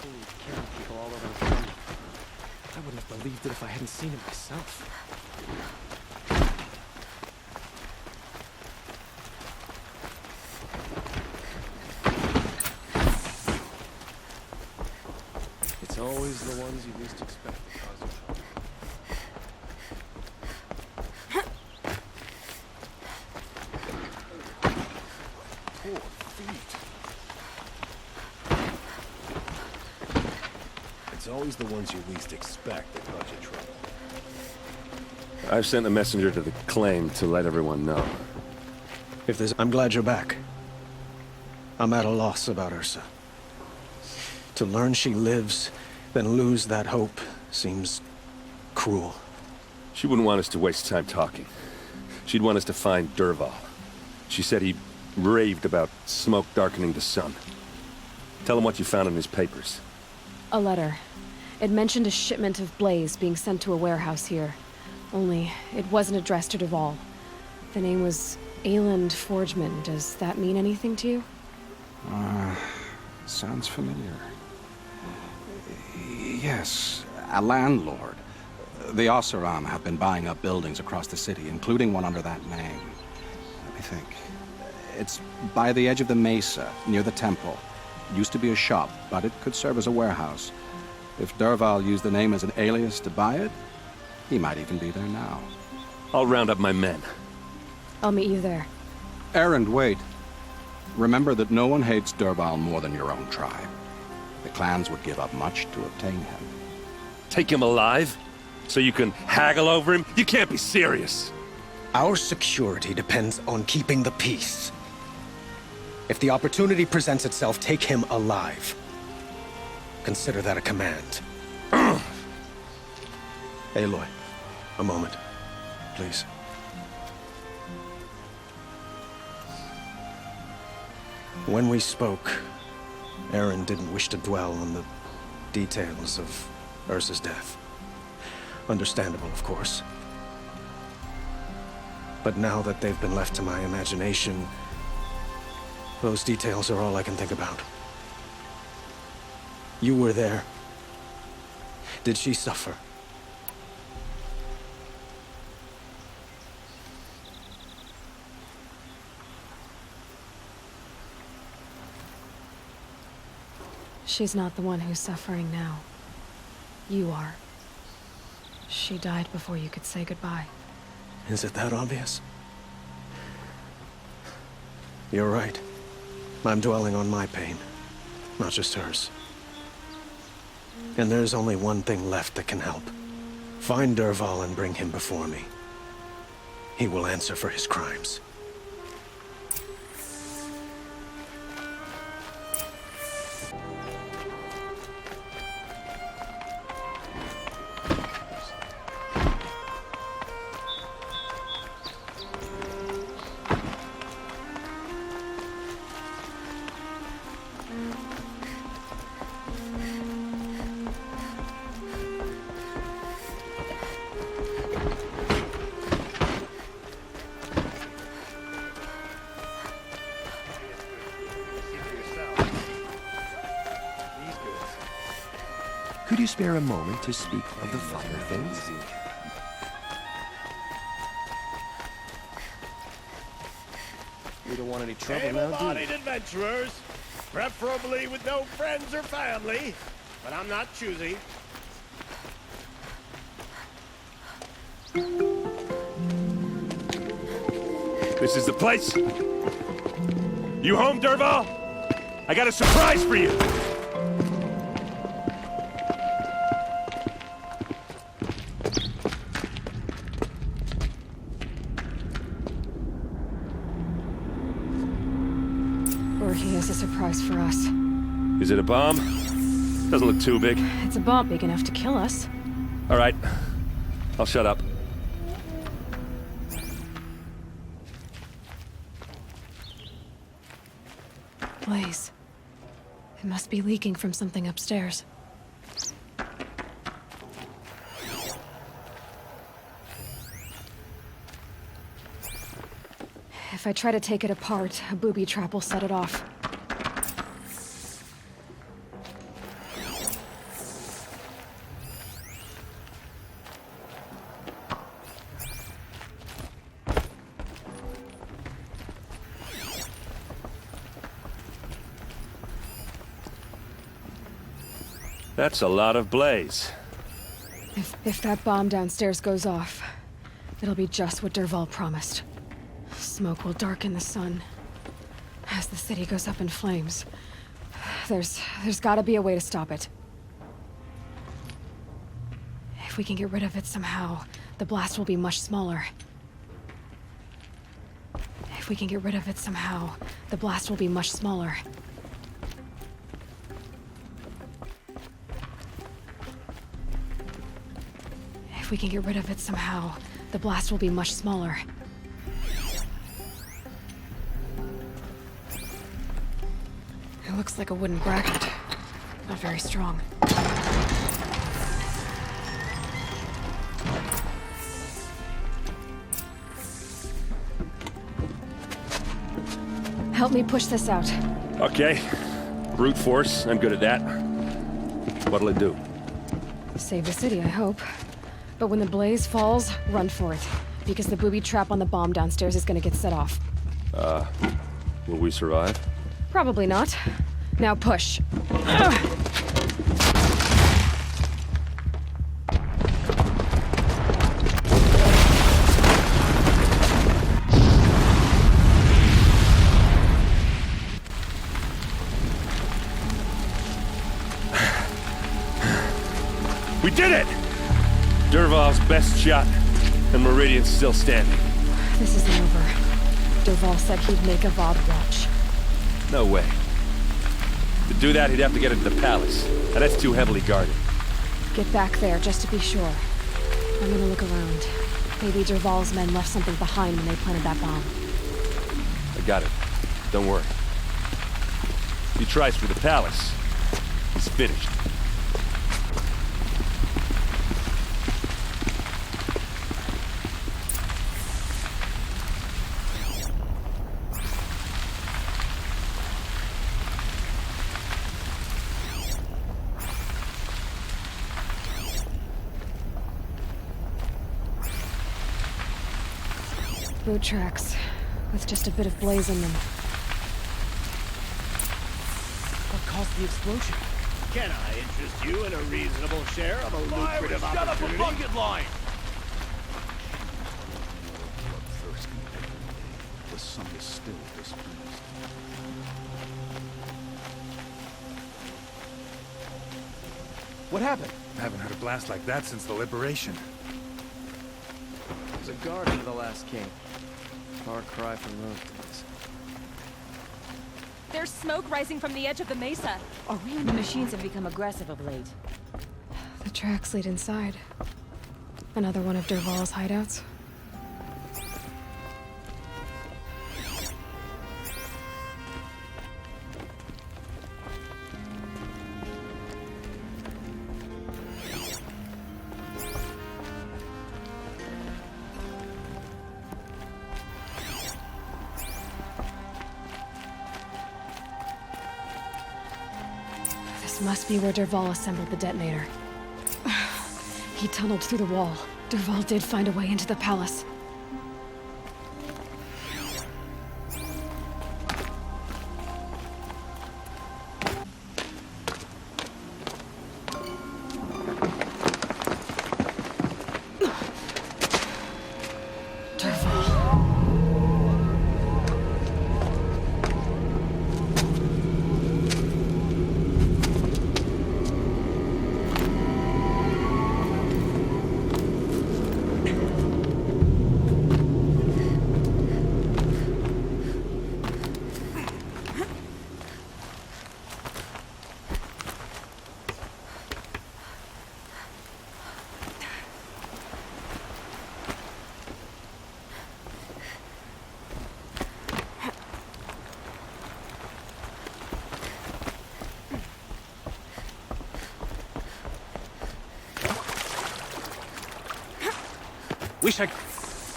killing people all over the planet. I wouldn't have believed it if I hadn't seen it myself. It's always the ones you least expect that cause you trouble. Poor feet. It's always the ones you least expect that cause you trouble. I've sent a messenger to the claim to let everyone know. I'm glad you're back. I'm at a loss about Ursa. To learn she lives, then lose that hope, seems cruel. She wouldn't want us to waste time talking. She'd want us to find Dervahl. She said he raved about smoke darkening the sun. Tell him what you found in his papers. A letter. It mentioned a shipment of blaze being sent to a warehouse here. Only, it wasn't addressed to Dervahl. The name was Ayland Forgeman. Does that mean anything to you? Sounds familiar. Yes, a landlord. The Oseram have been buying up buildings across the city, including one under that name. Let me think. It's by the edge of the mesa, near the temple. Used to be a shop, but it could serve as a warehouse. If Dervahl used the name as an alias to buy it, he might even be there now. I'll round up my men. I'll meet you there. Erend, wait. Remember that no one hates Dervahl more than your own tribe. The clans would give up much to obtain him. Take him alive? So you can haggle over him? You can't be serious. Our security depends on keeping the peace. If the opportunity presents itself, take him alive. Consider that a command. Aloy, a moment, please. When we spoke, Erend didn't wish to dwell on the details of Ursa's death. Understandable, of course. But now that they've been left to my imagination, those details are all I can think about. You were there. Did she suffer? She's not the one who's suffering now. You are. She died before you could say goodbye. Is it that obvious? You're right. I'm dwelling on my pain, not just hers. And there's only one thing left that can help. Find Dervahl and bring him before me. He will answer for his crimes. Could you spare a moment to speak of the finer things? We don't want any trouble now, do we? Able-bodied adventurers, preferably with no friends or family, but I'm not choosy. This is the place. You home, Dervahl? I got a surprise for you. Or he has a surprise for us. Is it a bomb? Doesn't look too big. It's a bomb big enough to kill us. All right. I'll shut up. Blaze. It must be leaking from something upstairs. If I try to take it apart, a booby trap will set it off. That's a lot of blaze. If that bomb downstairs goes off, it'll be just what Dervahl promised. Smoke will darken the sun. As the city goes up in flames, there's gotta be a way to stop it. If we can get rid of it somehow, the blast will be much smaller. If we can get rid of it somehow, the blast will be much smaller. If we can get rid of it somehow, the blast will be much smaller. It looks like a wooden bracket. Not very strong. Help me push this out. Okay. Brute force, I'm good at that. What'll it do? Save the city, I hope. But when the blaze falls, run for it. Because the booby trap on the bomb downstairs is gonna get set off. Will we survive? Probably not. Now push. We did it! Dervahl's best shot, and Meridian's still standing. This isn't over. Dervahl said he'd make a VOD watch. No way. To do that, he'd have to get into the palace, and that's too heavily guarded. Get back there, just to be sure. I'm gonna look around. Maybe Dervahl's men left something behind when they planted that bomb. I got it. Don't worry. If he tries for the palace, he's finished. Boot tracks, with just a bit of blaze in them. What caused the explosion? Can I interest you in a reasonable share of a lucrative opportunity? bucket line! The sun is still displeased. What happened? I haven't had a blast like that since the liberation. It was a guard under the last king. Far cry from those days. There's smoke rising from the edge of the mesa. The machines have become aggressive of late. The tracks lead inside. Another one of Dervahl's hideouts. This must be where Dervahl assembled the detonator. He tunneled through the wall. Dervahl did find a way into the palace. Wish I...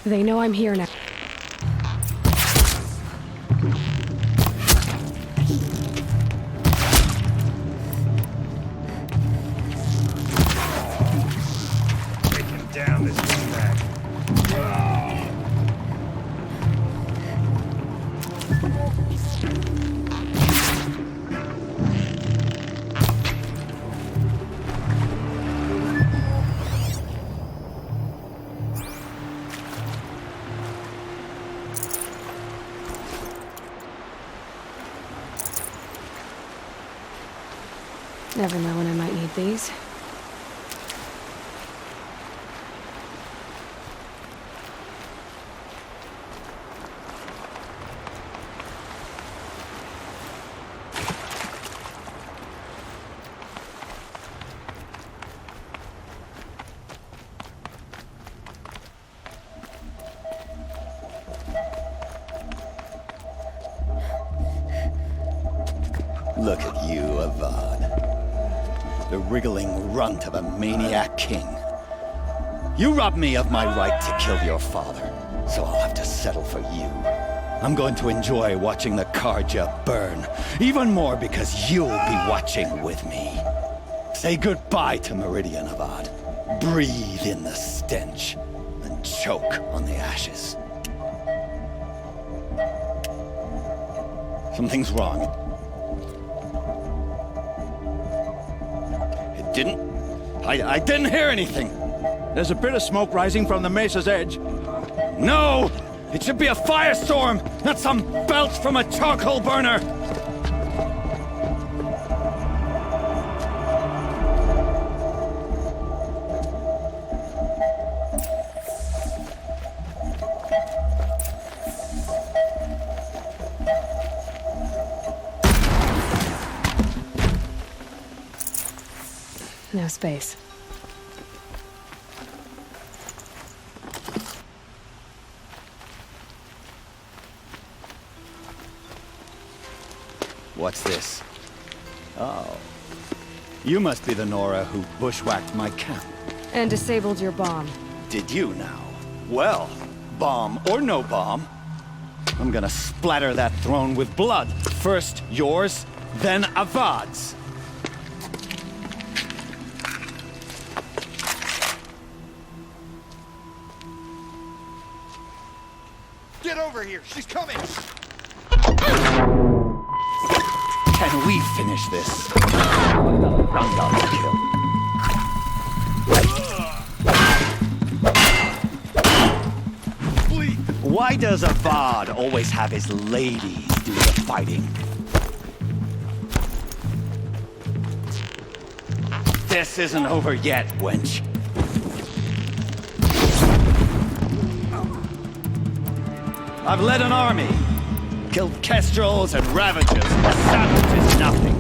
They know I'm here now. Take him down, this bag. Never know when I might need these. Look at you, Avad. The wriggling runt of a maniac king. You robbed me of my right to kill your father, so I'll have to settle for you. I'm going to enjoy watching the Karja burn, even more because you'll be watching with me. Say goodbye to Meridian, Avad. Breathe in the stench, and choke on the ashes. Something's wrong. I didn't hear anything. There's a bit of smoke rising from the mesa's edge. No! It should be a firestorm, not some belch from a charcoal burner! No space. What's this? Oh. You must be the Nora who bushwhacked my camp. And disabled your bomb. Did you now? Well, bomb or no bomb, I'm gonna splatter that throne with blood. First yours, then Avad's. Get over here! She's coming! Can we finish this? Round kill. Why does Avad always have his ladies do the fighting? This isn't over yet, wench. I've led an army, killed kestrels and ravagers. A savage is nothing.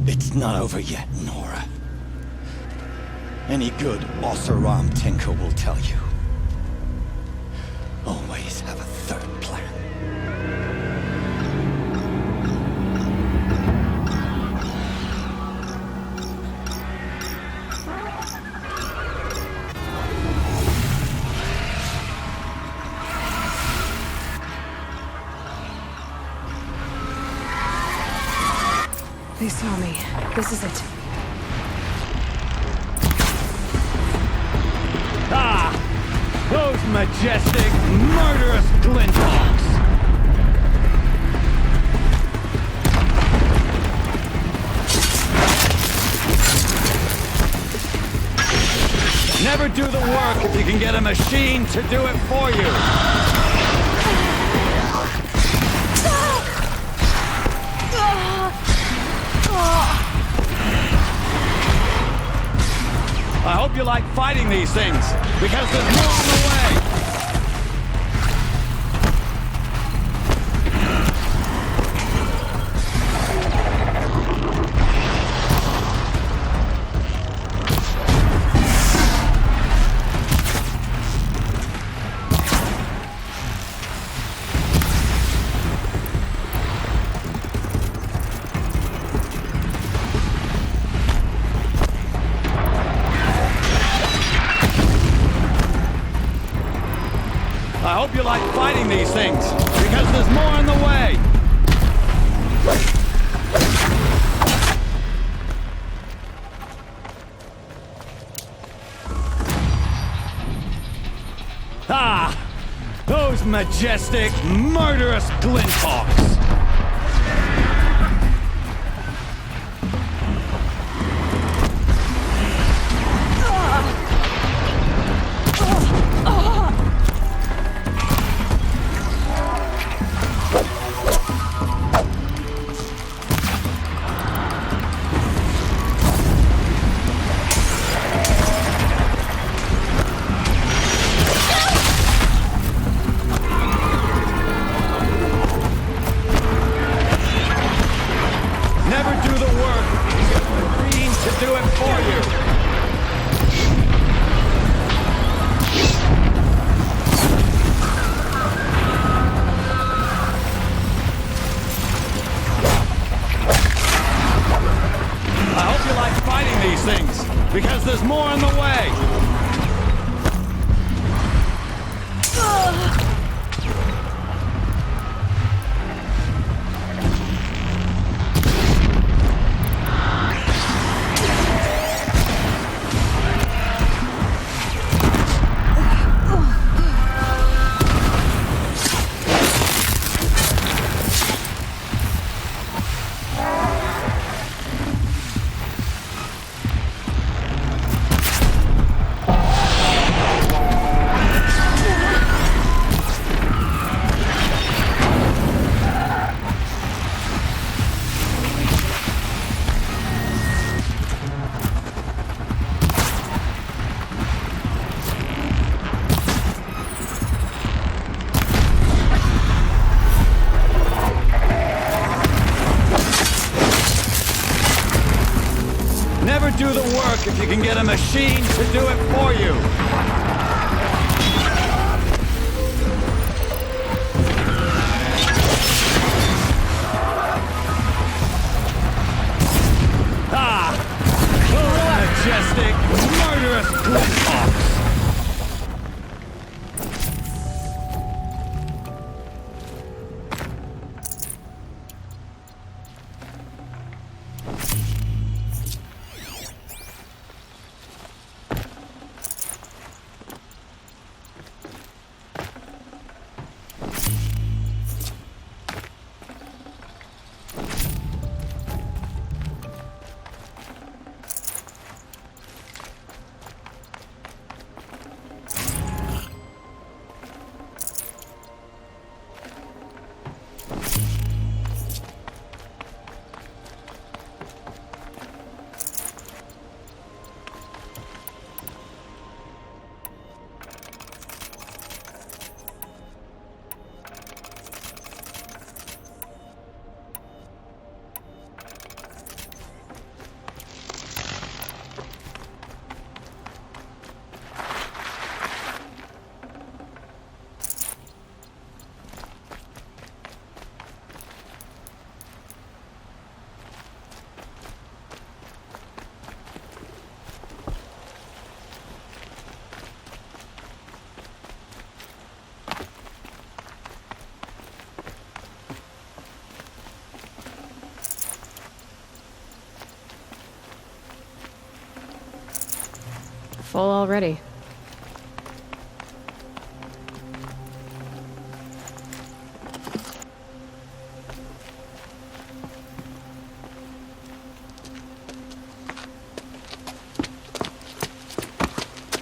It's not over yet, Nora. Any good Oseram tinker will tell you. Always have a third plan. They saw me. This is it. Ah! Those majestic, murderous glinthawks! Never do the work if you can get a machine to do it for you! I hope you like fighting these things, because there's more on the way! I hope you like fighting these things, because there's more on the way! Ah! Those majestic, murderous glinthawks! do the work if you can get a machine to do it for you. Majestic, murderous Grimhawks! Full already.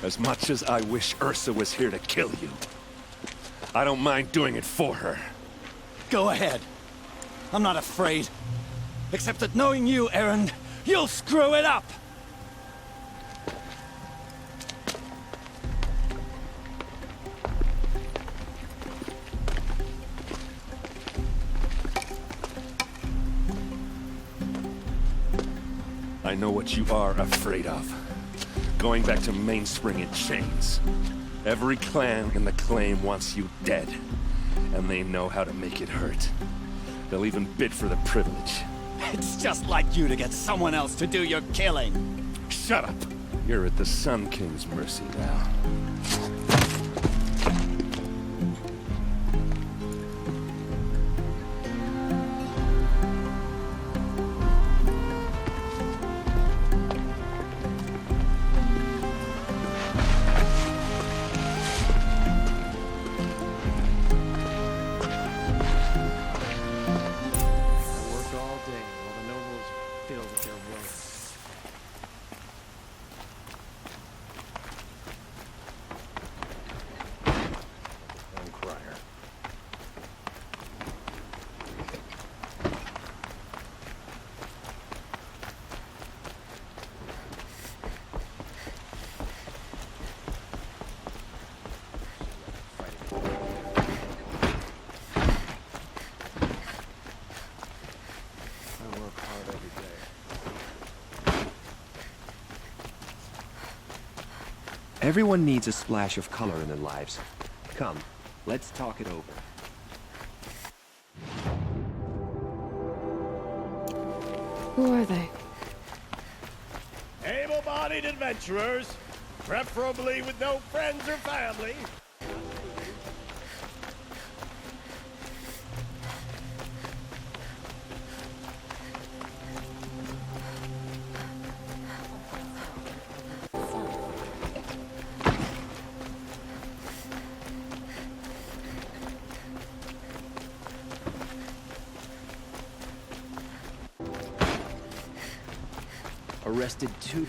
As much as I wish Ursa was here to kill you, I don't mind doing it for her. Go ahead. I'm not afraid. Except that knowing you, Aaron, you'll screw it up! I know what you are afraid of. Going back to Mainspring in chains. Every clan in the claim wants you dead. And they know how to make it hurt. They'll even bid for the privilege. It's just like you to get someone else to do your killing. Shut up! You're at the Sun King's mercy now. Everyone needs a splash of color in their lives. Come, let's talk it over. Who are they? Able-bodied adventurers, preferably with no friends or family. Arrested 2